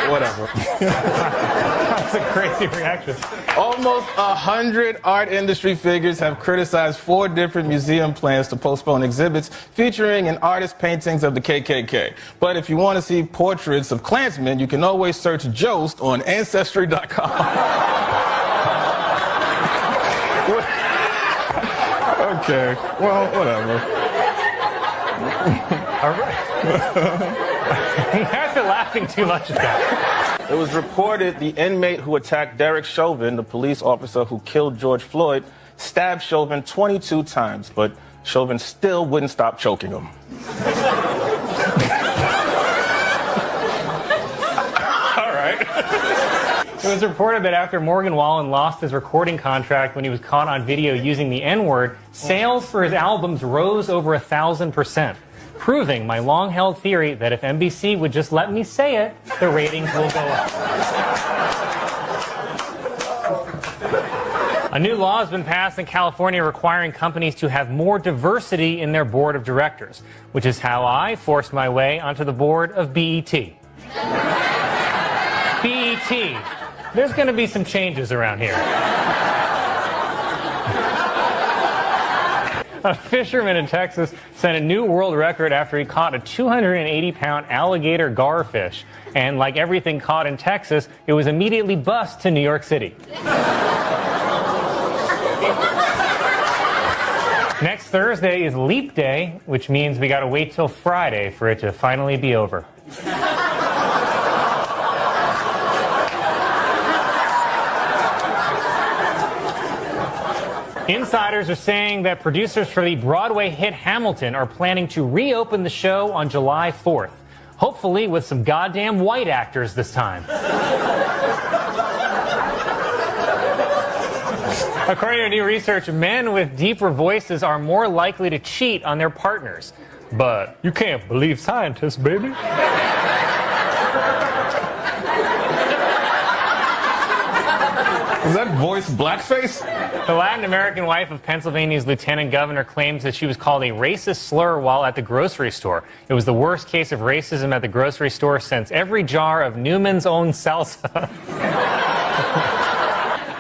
Whatever. That's a crazy reaction. Almost 100 art industry figures have criticized 4 different museum plans to postpone exhibits featuring an artist's paintings of the KKK. But if you want to see portraits of Klansmen, you can always search Jost on Ancestry.com. Okay, well, whatever. All right. You guys are laughing too much at that. It was reported the inmate who attacked Derek Chauvin, the police officer who killed George Floyd, stabbed Chauvin 22 times, but Chauvin still wouldn't stop choking him. All right. It was reported that after Morgan Wallen lost his recording contract when he was caught on video using the N-word, sales for his albums rose over 1,000%, proving my long-held theory that if NBC would just let me say it, the ratings will go up. A new law has been passed in California requiring companies to have more diversity in their board of directors, which is how I forced my way onto the board of BET. BET. There's going to be some changes around here. A fisherman in Texas set a new world record after he caught a 280-pound alligator garfish. And like everything caught in Texas, it was immediately bussed to New York City. Next Thursday is Leap Day, which means we got to wait till Friday for it to finally be over. Insiders are saying that producers for the Broadway hit Hamilton are planning to reopen the show on July 4th. Hopefully with some goddamn white actors this time. According to new research, men with deeper voices are more likely to cheat on their partners. But you can't believe scientists, baby. Is that voice blackface? The Latin American wife of Pennsylvania's lieutenant governor claims that she was called a racist slur while at the grocery store. It was the worst case of racism at the grocery store since every jar of Newman's Own salsa.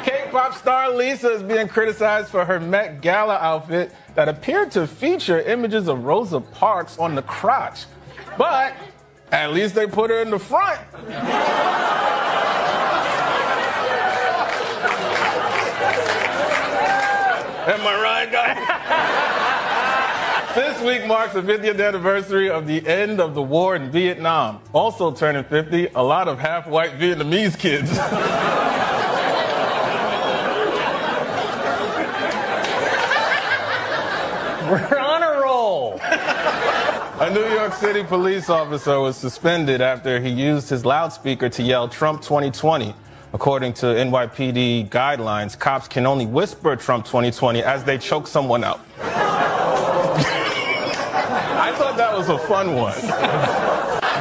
K-pop star Lisa is being criticized for her Met Gala outfit that appeared to feature images of Rosa Parks on the crotch. But at least they put her in the front. Am I right, guys? This week marks the 50th anniversary of the end of the war in Vietnam. Also turning 50, a lot of half-white Vietnamese kids. We're on a roll. A New York City police officer was suspended after he used his loudspeaker to yell Trump 2020. According to NYPD guidelines, cops can only whisper Trump 2020 as they choke someone out. I thought that was a fun one.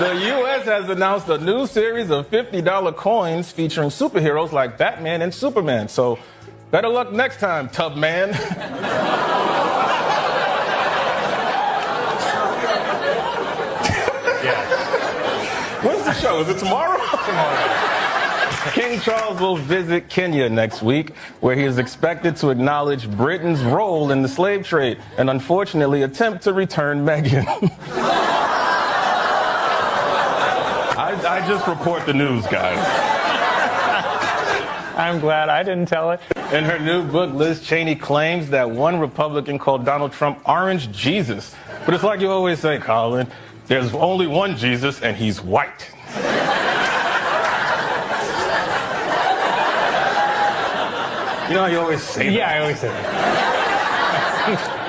The U.S. has announced a new series of $50 coins featuring superheroes like Batman and Superman. So better luck next time, Tubman. Yes. When's the show? Is it tomorrow? Tomorrow. King Charles will visit Kenya next week, where he is expected to acknowledge Britain's role in the slave trade and unfortunately attempt to return Meghan. I just report the news, guys. I'm glad I didn't tell it. In her new book, Liz Cheney claims that one Republican called Donald Trump Orange Jesus. But it's like you always say, Colin, there's only one Jesus and he's white. You know how you always say that? Yeah, I always say that.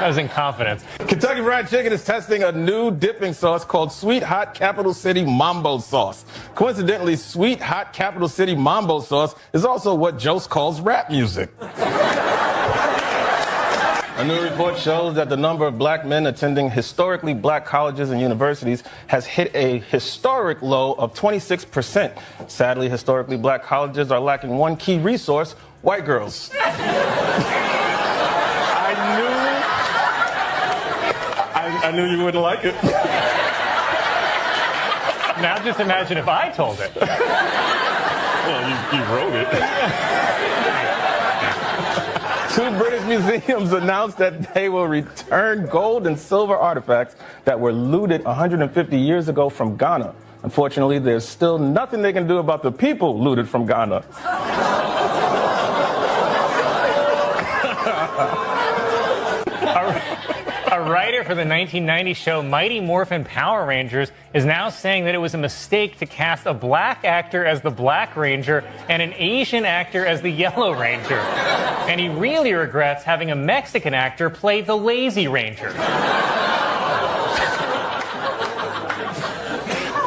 I was in confidence. Kentucky Fried Chicken is testing a new dipping sauce called Sweet Hot Capital City Mambo Sauce. Coincidentally, Sweet Hot Capital City Mambo Sauce is also what Jost calls rap music. A new report shows that the number of black men attending historically black colleges and universities has hit a historic low of 26%. Sadly, historically black colleges are lacking one key resource: white girls. I knew you wouldn't like it. Now just imagine if I told it. Well, you wrote it. Two British museums announced that they will return gold and silver artifacts that were looted 150 years ago from Ghana. Unfortunately, there's still nothing they can do about the people looted from Ghana. A writer for the 1990 show Mighty Morphin Power Rangers is now saying that it was a mistake to cast a black actor as the Black Ranger and an Asian actor as the Yellow Ranger. And he really regrets having a Mexican actor play the Lazy Ranger.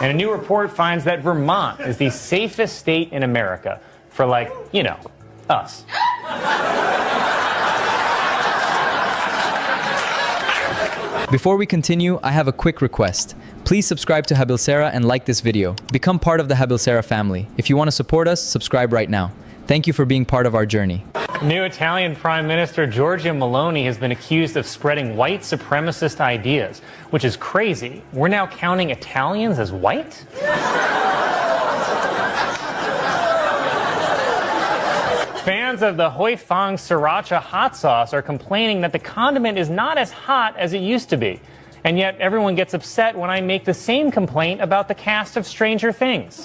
And a new report finds that Vermont is the safest state in America for, like, you know, us. Before we continue, I have a quick request. Please subscribe to Habilsera and like this video. Become part of the Habilsera family. If you want to support us, subscribe right now. Thank you for being part of our journey. New Italian Prime Minister Giorgia Meloni has been accused of spreading white supremacist ideas, which is crazy. We're now counting Italians as white? Fans of the Hoi Fang Sriracha hot sauce are complaining that the condiment is not as hot as it used to be. And yet everyone gets upset when I make the same complaint about the cast of Stranger Things.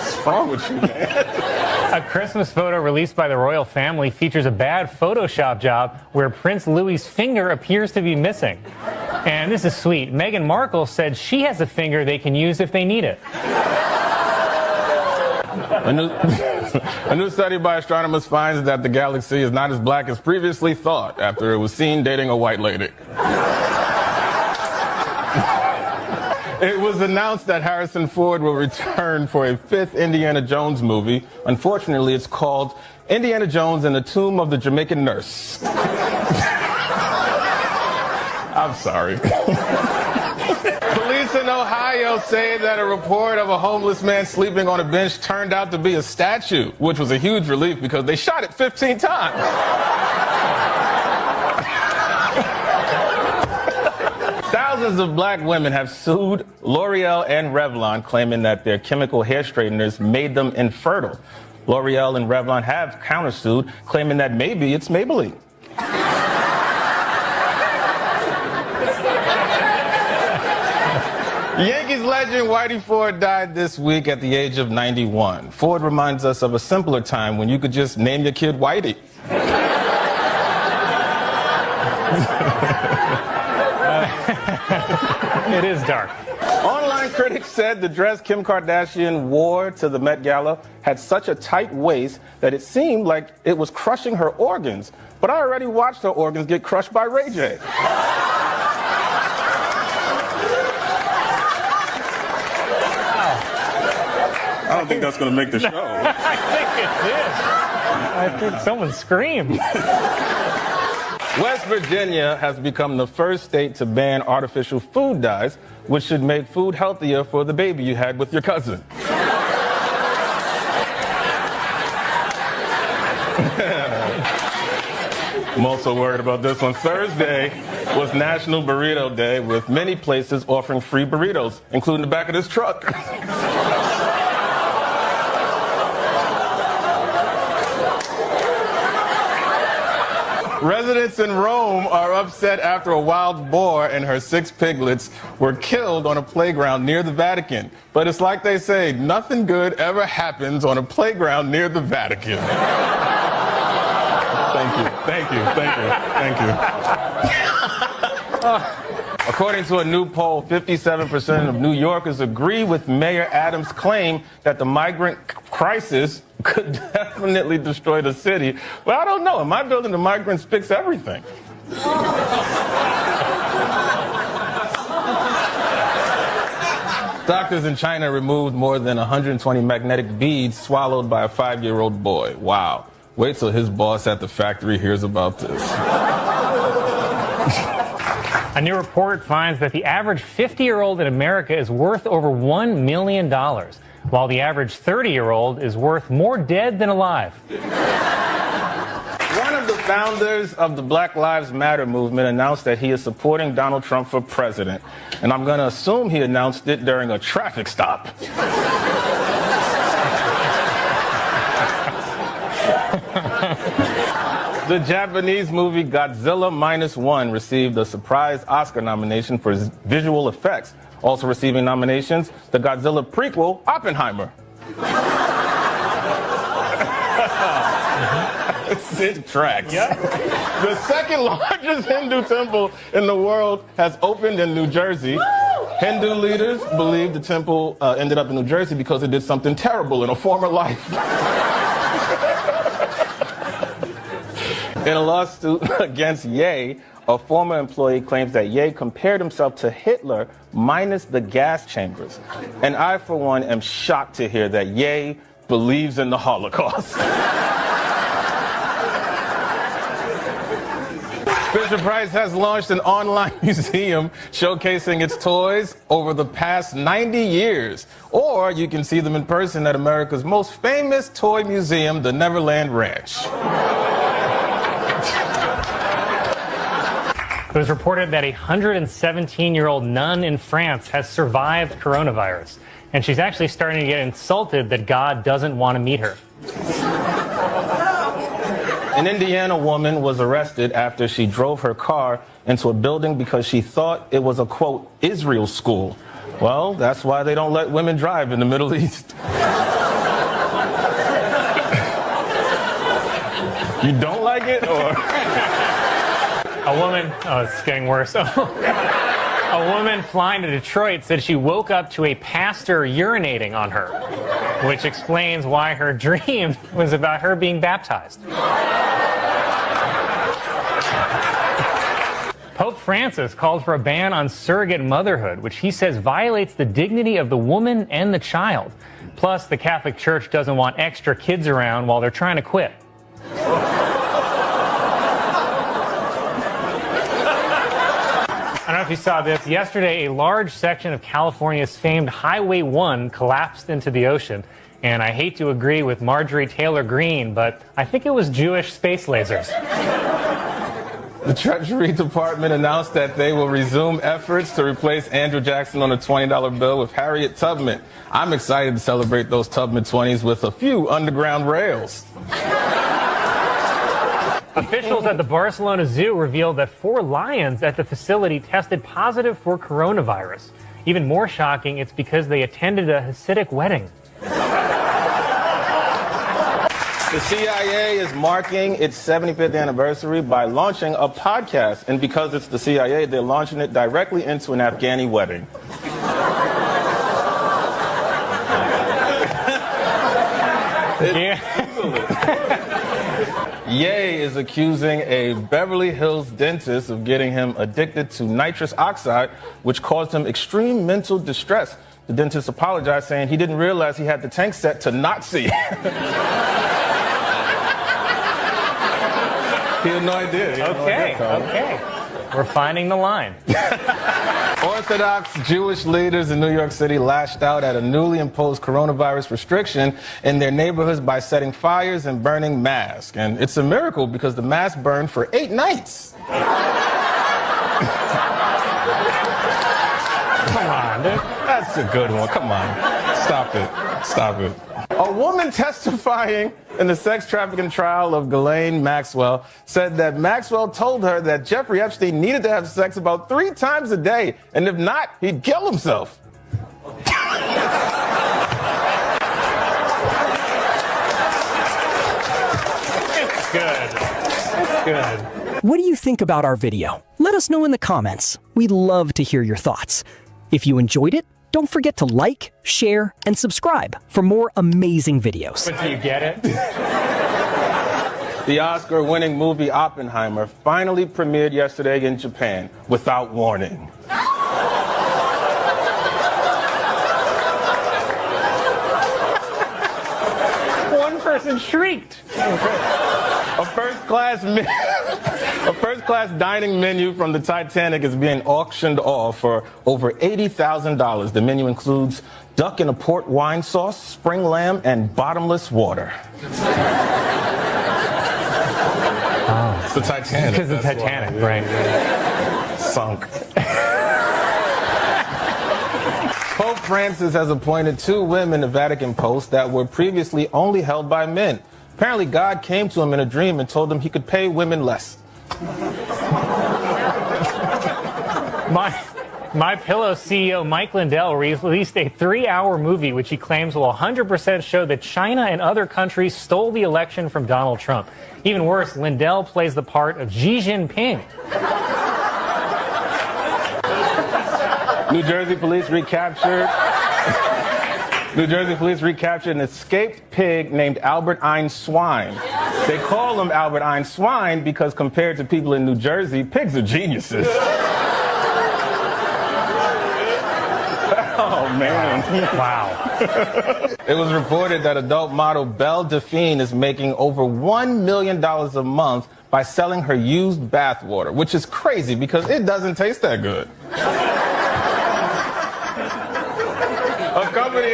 What's wrong with you, man? A Christmas photo released by the royal family features a bad Photoshop job where Prince Louis's finger appears to be missing. And this is sweet. Meghan Markle said she has a finger they can use if they need it. A new study by astronomers finds that the galaxy is not as black as previously thought after it was seen dating a white lady. It was announced that Harrison Ford will return for a fifth Indiana Jones movie. Unfortunately, it's called Indiana Jones and the Tomb of the Jamaican Nurse. I'm sorry. Police in Ohio say that a report of a homeless man sleeping on a bench turned out to be a statue, which was a huge relief because they shot it 15 times. Thousands of black women have sued L'Oreal and Revlon, claiming that their chemical hair straighteners made them infertile. L'Oreal and Revlon have countersued, claiming that maybe it's Maybelline. Yankees legend Whitey Ford died this week at the age of 91. Ford reminds us of a simpler time when you could just name your kid Whitey. It is dark. Online critics said the dress Kim Kardashian wore to the Met Gala had such a tight waist that it seemed like it was crushing her organs. But I already watched her organs get crushed by Ray J. I don't think that's going to make the show. I think it did. I think someone screamed. West Virginia has become the first state to ban artificial food dyes, which should make food healthier for the baby you had with your cousin. I'm also worried about this one. Thursday was National Burrito Day, with many places offering free burritos, including the back of this truck. Residents in Rome are upset after a wild boar and her 6 piglets were killed on a playground near the Vatican. But it's like they say, nothing good ever happens on a playground near the Vatican. Thank you. According to a new poll, 57% of New Yorkers agree with Mayor Adams' claim that the migrant crisis could definitely destroy the city. Well, I don't know. In my building, the migrants fix everything. Doctors in China removed more than 120 magnetic beads swallowed by a 5-year-old boy. Wow. Wait till his boss at the factory hears about this. A new report finds that the average 50-year-old in America is worth over $1 million, while the average 30-year-old is worth more dead than alive. One of the founders of the Black Lives Matter movement announced that he is supporting Donald Trump for president. And I'm going to assume he announced it during a traffic stop. The Japanese movie Godzilla -1 received a surprise Oscar nomination for visual effects. Also receiving nominations, the Godzilla prequel, Oppenheimer. It tracks. Yep. The second largest Hindu temple in the world has opened in New Jersey. Woo! Hindu leaders believe the temple ended up in New Jersey because it did something terrible in a former life. In a lawsuit against Ye, a former employee claims that Ye compared himself to Hitler minus the gas chambers. And I, for one, am shocked to hear that Ye believes in the Holocaust. Fisher-Price has launched an online museum showcasing its toys over the past 90 years. Or you can see them in person at America's most famous toy museum, the Neverland Ranch. It was reported that a 117-year-old nun in France has survived coronavirus, and she's actually starting to get insulted that God doesn't want to meet her. An Indiana woman was arrested after she drove her car into a building because she thought it was a, quote, Israel school. Well, that's why they don't let women drive in the Middle East. You don't like it, or? A woman, oh, it's getting worse. A woman flying to Detroit said she woke up to a pastor urinating on her, which explains why her dream was about her being baptized. Pope Francis called for a ban on surrogate motherhood, which he says violates the dignity of the woman and the child. Plus, the Catholic Church doesn't want extra kids around while they're trying to quit. I don't know if you saw this. Yesterday, a large section of California's famed Highway 1 collapsed into the ocean. And I hate to agree with Marjorie Taylor Greene, but I think it was Jewish space lasers. The Treasury Department announced that they will resume efforts to replace Andrew Jackson on a $20 bill with Harriet Tubman. I'm excited to celebrate those Tubman 20s with a few underground rails. Officials at the Barcelona Zoo revealed that 4 lions at the facility tested positive for coronavirus. Even more shocking, it's because they attended a Hasidic wedding. The CIA is marking its 75th anniversary by launching a podcast. And because it's the CIA, they're launching it directly into an Afghani wedding. Yeah. Ye is accusing a Beverly Hills dentist of getting him addicted to nitrous oxide, which caused him extreme mental distress. The dentist apologized, saying he didn't realize he had the tank set to Nazi. He had no idea. Okay. We're finding the line. Orthodox Jewish leaders in New York City lashed out at a newly imposed coronavirus restriction in their neighborhoods by setting fires and burning masks. And it's a miracle because the mask burned for 8 nights. Come on, dude. That's a good one. Come on. Stop it. A woman testifying in the sex trafficking trial of Ghislaine Maxwell said that Maxwell told her that Jeffrey Epstein needed to have sex about 3 times a day, and if not, he'd kill himself. It's good. What do you think about our video? Let us know in the comments. We'd love to hear your thoughts. If you enjoyed it, don't forget to like, share, and subscribe for more amazing videos. But do you get it? The Oscar-winning movie Oppenheimer finally premiered yesterday in Japan without warning. One person shrieked. A first-class dining menu from the Titanic is being auctioned off for over $80,000. The menu includes duck in a port wine sauce, spring lamb, and bottomless water. Oh. the Titanic. Because the Titanic, right. Sunk. Pope Francis has appointed 2 women to Vatican posts that were previously only held by men. Apparently, God came to him in a dream and told him he could pay women less. My Pillow CEO Mike Lindell released a 3-hour movie which he claims will 100% show that China and other countries stole the election from Donald Trump. Even worse, Lindell plays the part of Xi Jinping. New Jersey police recaptured an escaped pig named Albert Einstein. They call him Albert Einstein because compared to people in New Jersey, pigs are geniuses. Oh, man. Wow. It was reported that adult model Belle Delphine is making over $1 million a month by selling her used bathwater, which is crazy because it doesn't taste that good. A company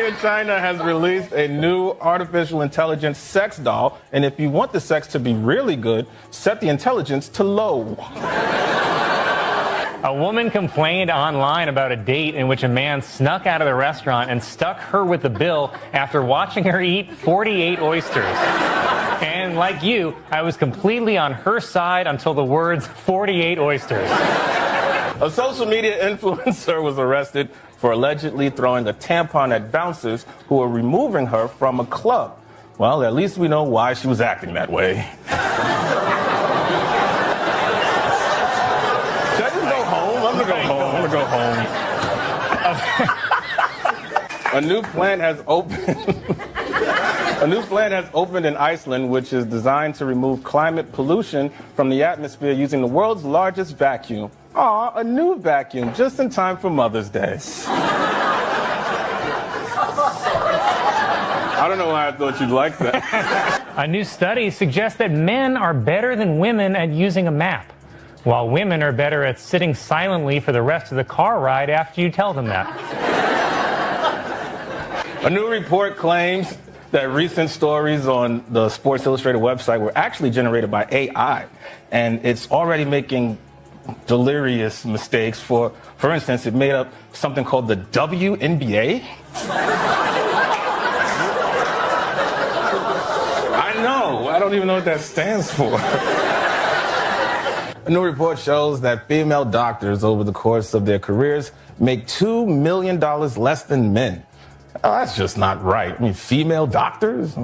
in China has released a new artificial intelligence sex doll, and if you want the sex to be really good, set the intelligence to low. A woman complained online about a date in which a man snuck out of the restaurant and stuck her with the bill after watching her eat 48 oysters. And like you, I was completely on her side until the words 48 oysters. A social media influencer was arrested for allegedly throwing a tampon at bouncers who were removing her from a club. Well, at least we know why she was acting that way. Should I just go home? I'm gonna go home. A new plant has opened in Iceland, which is designed to remove climate pollution from the atmosphere using the world's largest vacuum. Aw, a new vacuum, just in time for Mother's Day. I don't know why I thought you'd like that. A new study suggests that men are better than women at using a map, while women are better at sitting silently for the rest of the car ride after you tell them that. A new report claims that recent stories on the Sports Illustrated website were actually generated by AI, and it's already making delirious mistakes. For instance, it made up something called the WNBA. I know, I don't even know what that stands for. A new report shows that female doctors over the course of their careers make $2 million less than men. Oh, that's just not right. I mean, female doctors?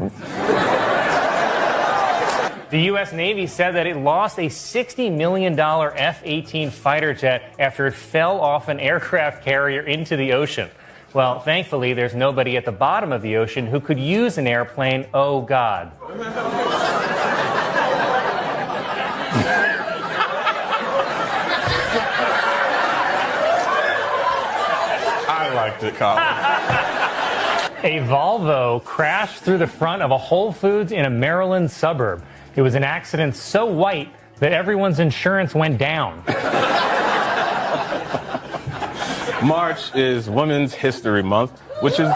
The U.S. Navy said that it lost a $60 million F-18 fighter jet after it fell off an aircraft carrier into the ocean. Well, thankfully, there's nobody at the bottom of the ocean who could use an airplane. Oh, God. I liked it, Colin. A Volvo crashed through the front of a Whole Foods in a Maryland suburb. It was an accident so white that everyone's insurance went down. March is Women's History Month, which is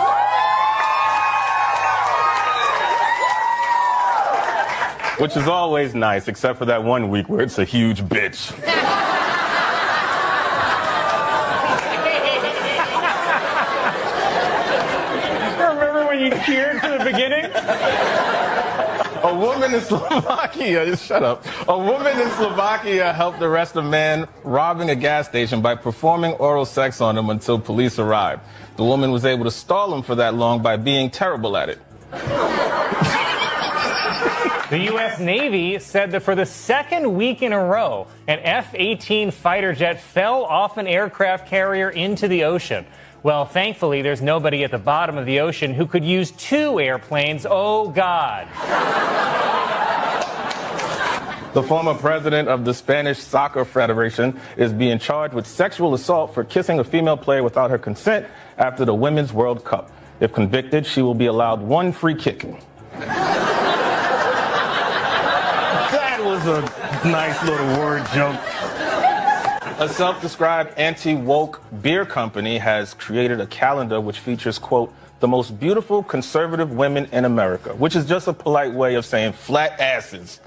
always nice, except for that one week where it's a huge bitch. Remember when you cheered for the beginning? A woman in Slovakia, just shut up. A woman in Slovakia helped arrest a man robbing a gas station by performing oral sex on him until police arrived. The woman was able to stall him for that long by being terrible at it. The U.S. Navy said that for the second week in a row, an F-18 fighter jet fell off an aircraft carrier into the ocean. Well, thankfully, there's nobody at the bottom of the ocean who could use 2 airplanes. Oh, God. The former president of the Spanish Soccer Federation is being charged with sexual assault for kissing a female player without her consent after the Women's World Cup. If convicted, she will be allowed 1 free kick. That was a nice little word joke. A self-described anti-woke beer company has created a calendar which features, quote, the most beautiful conservative women in America, which is just a polite way of saying flat asses.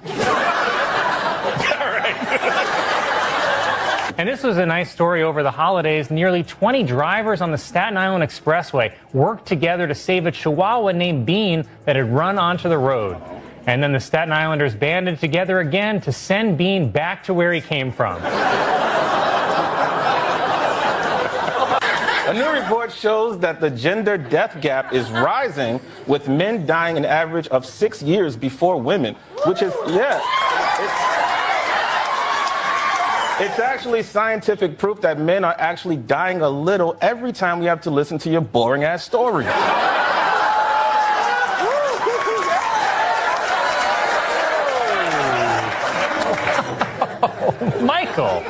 And this was a nice story over the holidays. Nearly 20 drivers on the Staten Island Expressway worked together to save a Chihuahua named Bean that had run onto the road. And then the Staten Islanders banded together again to send Bean back to where he came from. A new report shows that the gender death gap is rising, with men dying an average of 6 years before women, which is, it's actually scientific proof that men are actually dying a little every time we have to listen to your boring-ass stories. Michael!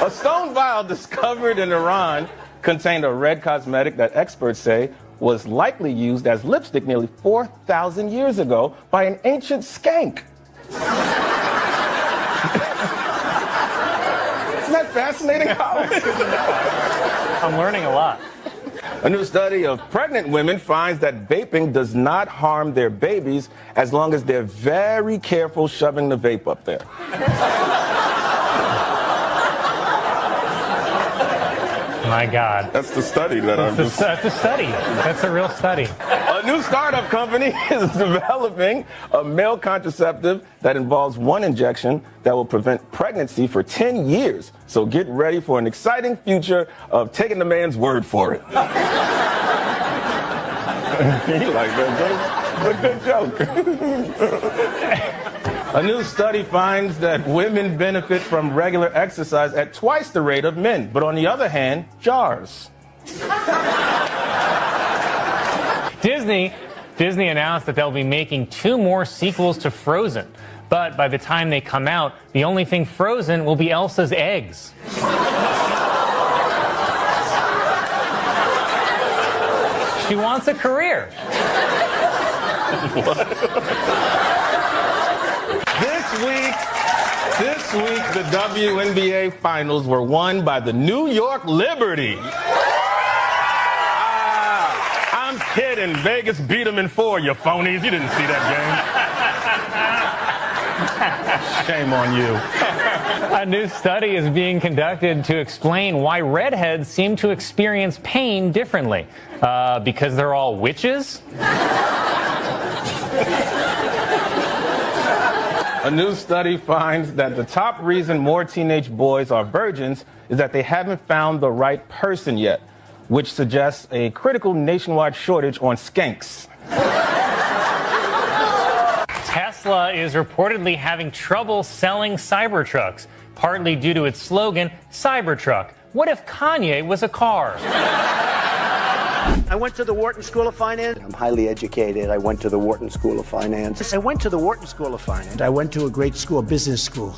A stone vial discovered in Iran contained a red cosmetic that experts say was likely used as lipstick nearly 4,000 years ago by an ancient skank. Isn't that fascinating? I'm learning a lot. A new study of pregnant women finds that vaping does not harm their babies as long as they're very careful shoving the vape up there. My God. That's the study that I'm just... That's a study. That's a real study. A new startup company is developing a male contraceptive that involves one injection that will prevent pregnancy for 10 years. So get ready for an exciting future of taking the man's word for it. He liked that joke. A good joke. A new study finds that women benefit from regular exercise at twice the rate of men, but on the other hand, jars. Disney announced that they'll be making 2 more sequels to Frozen. But by the time they come out, the only thing frozen will be Elsa's eggs. She wants a career. This week, the WNBA finals were won by the New York Liberty. I'm kidding. Vegas beat them in 4, you phonies. You didn't see that game. Shame on you. A new study is being conducted to explain why redheads seem to experience pain differently. Because they're all witches? A new study finds that the top reason more teenage boys are virgins is that they haven't found the right person yet, which suggests a critical nationwide shortage on skanks. Tesla is reportedly having trouble selling Cybertrucks, partly due to its slogan, Cybertruck. What if Kanye was a car? I went to the Wharton School of Finance. I'm highly educated. I went to the Wharton School of Finance. I went to the Wharton School of Finance. I went to a great school, business school.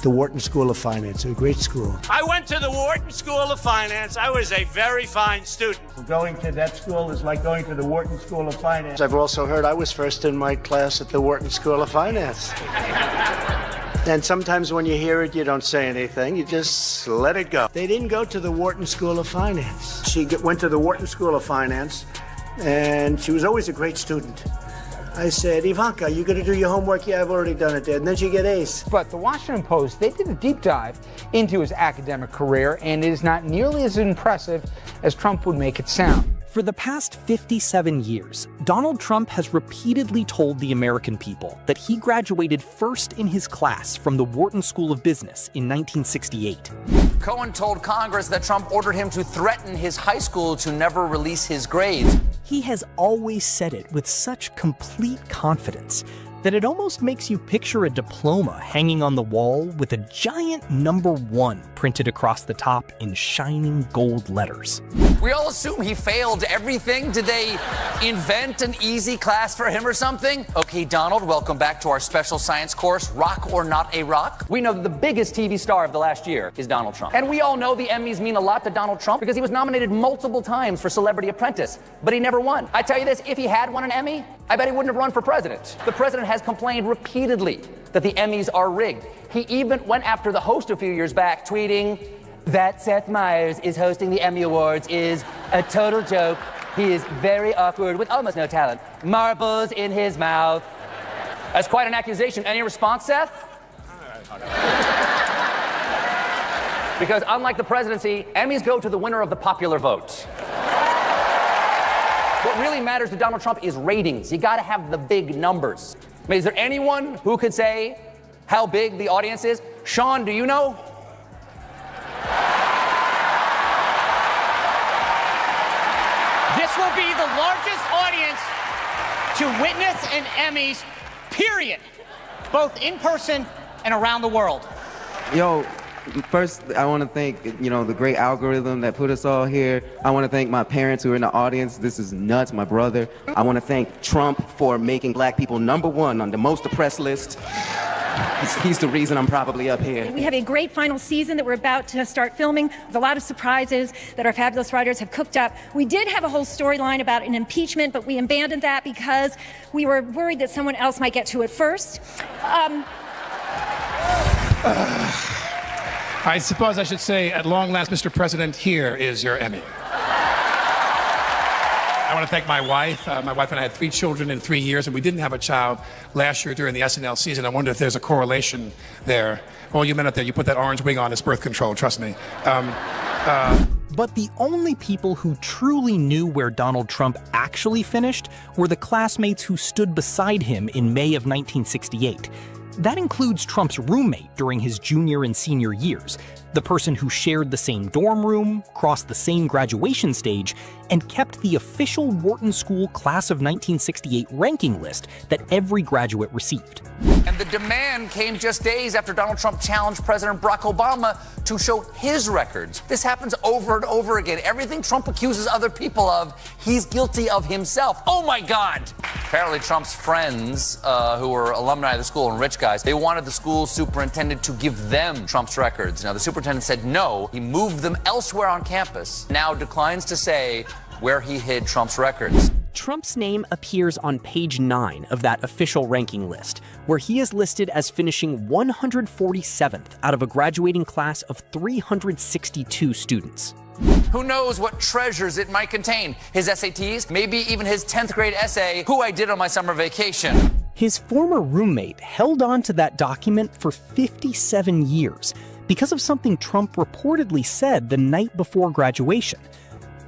The Wharton School of Finance, a great school. I went to the Wharton School of Finance. I was a very fine student. Going to that school is like going to the Wharton School of Finance. I've also heard I was first in my class at the Wharton School of Finance. And sometimes when you hear it, you don't say anything. You just let it go. They didn't go to the Wharton School of Finance. She went to the Wharton School of Finance, and she was always a great student. I said, Ivanka, you going to do your homework? Yeah, I've already done it, Dad. And then she get A's. But the Washington Post, they did a deep dive into his academic career, and it is not nearly as impressive as Trump would make it sound. For the past 57 years, Donald Trump has repeatedly told the American people that he graduated first in his class from the Wharton School of Business in 1968. Cohen told Congress that Trump ordered him to threaten his high school to never release his grades. He has always said it with such complete confidence that it almost makes you picture a diploma hanging on the wall with a giant #1 printed across the top in shining gold letters. We all assume he failed everything. Did they invent an easy class for him or something? Okay, Donald, welcome back to our special science course, Rock or Not a Rock. We know that the biggest TV star of the last year is Donald Trump. And we all know the Emmys mean a lot to Donald Trump because he was nominated multiple times for Celebrity Apprentice, but he never won. I tell you this, if he had won an Emmy, I bet he wouldn't have run for president. The president has complained repeatedly that the Emmys are rigged. He even went after the host a few years back, tweeting that Seth Meyers is hosting the Emmy Awards is a total joke He is very awkward with almost no talent. Marbles in his mouth. That's quite an accusation. Any response, Seth? Because unlike the presidency, Emmys go to the winner of the popular vote. What really matters to Donald Trump is ratings. You gotta have the big numbers. I mean, is there anyone who could say how big the audience is? Sean, do you know? This will be the largest audience to witness an Emmys, period. Both in person and around the world. Yo, first, I want to thank, the great algorithm that put us all here. I want to thank my parents who are in the audience. This is nuts, my brother. I want to thank Trump for making black people #1 on the most oppressed list. He's the reason I'm probably up here. We have a great final season that we're about to start filming with a lot of surprises that our fabulous writers have cooked up. We did have a whole storyline about an impeachment, but we abandoned that because we were worried that someone else might get to it first. I suppose I should say, at long last, Mr. President, here is your Emmy. I want to thank my wife. My wife and I had 3 children in 3 years, and we didn't have a child last year during the SNL season. I wonder if there's a correlation there. All you men out there, you put that orange wig on, it's birth control, trust me. But the only people who truly knew where Donald Trump actually finished were the classmates who stood beside him in May of 1968. That includes Trump's roommate during his junior and senior years, the person who shared the same dorm room, crossed the same graduation stage, and kept the official Wharton School Class of 1968 ranking list that every graduate received. And the demand came just days after Donald Trump challenged President Barack Obama to show his records. This happens over and over again. Everything Trump accuses other people of, he's guilty of himself. Oh my God! Apparently Trump's friends, who were alumni of the school and rich guys, they wanted the school superintendent to give them Trump's records. Now the superintendent said no. He moved them elsewhere on campus. Now declines to say where he hid Trump's records. Trump's name appears on page 9 of that official ranking list, where he is listed as finishing 147th out of a graduating class of 362 students. Who knows what treasures it might contain? His SATs, maybe even his 10th grade essay, Who I Did on My Summer Vacation. His former roommate held on to that document for 57 years because of something Trump reportedly said the night before graduation.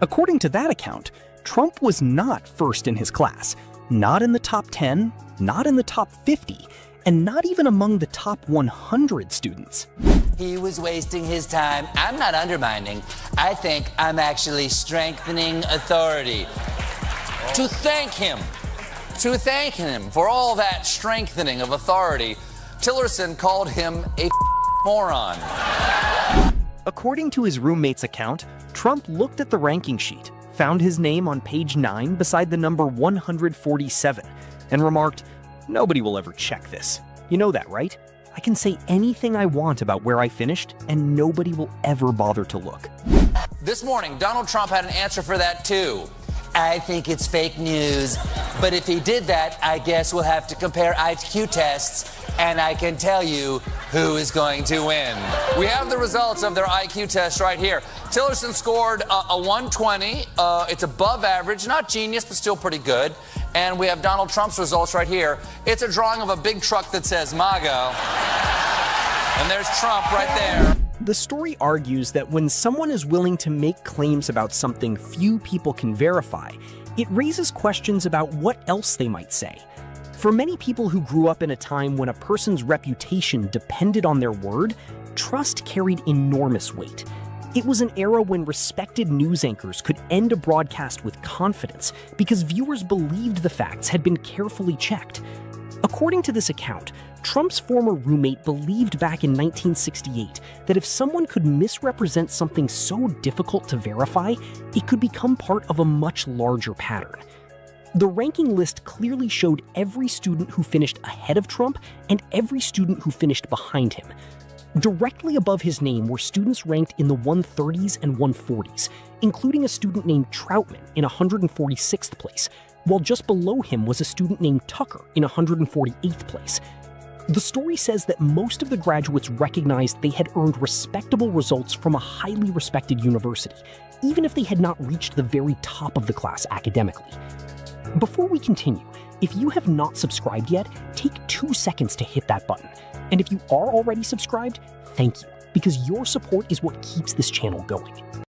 According to that account, Trump was not first in his class, not in the top 10, not in the top 50, and not even among the top 100 students. He was wasting his time. I'm not undermining. I think I'm actually strengthening authority. To thank him for all that strengthening of authority, Tillerson called him a moron. According to his roommate's account, Trump looked at the ranking sheet, found his name on page 9 beside the number 147, and remarked, "Nobody will ever check this. You know that, right? I can say anything I want about where I finished, and nobody will ever bother to look." This morning, Donald Trump had an answer for that too. I think it's fake news, but if he did that, I guess we'll have to compare IQ tests, and I can tell you who is going to win. We have the results of their IQ test right here. Tillerson scored a 120. It's above average, not genius, but still pretty good. And we have Donald Trump's results right here. It's a drawing of a big truck that says MAGA. And there's Trump right there. The story argues that when someone is willing to make claims about something few people can verify, it raises questions about what else they might say. For many people who grew up in a time when a person's reputation depended on their word, trust carried enormous weight. It was an era when respected news anchors could end a broadcast with confidence because viewers believed the facts had been carefully checked. According to this account, Trump's former roommate believed back in 1968 that if someone could misrepresent something so difficult to verify, it could become part of a much larger pattern. The ranking list clearly showed every student who finished ahead of Trump and every student who finished behind him. Directly above his name were students ranked in the 130s and 140s, including a student named Troutman in 146th place, while just below him was a student named Tucker in 148th place. The story says that most of the graduates recognized they had earned respectable results from a highly respected university, even if they had not reached the very top of the class academically. Before we continue, if you have not subscribed yet, take 2 seconds to hit that button. And if you are already subscribed, thank you, because your support is what keeps this channel going.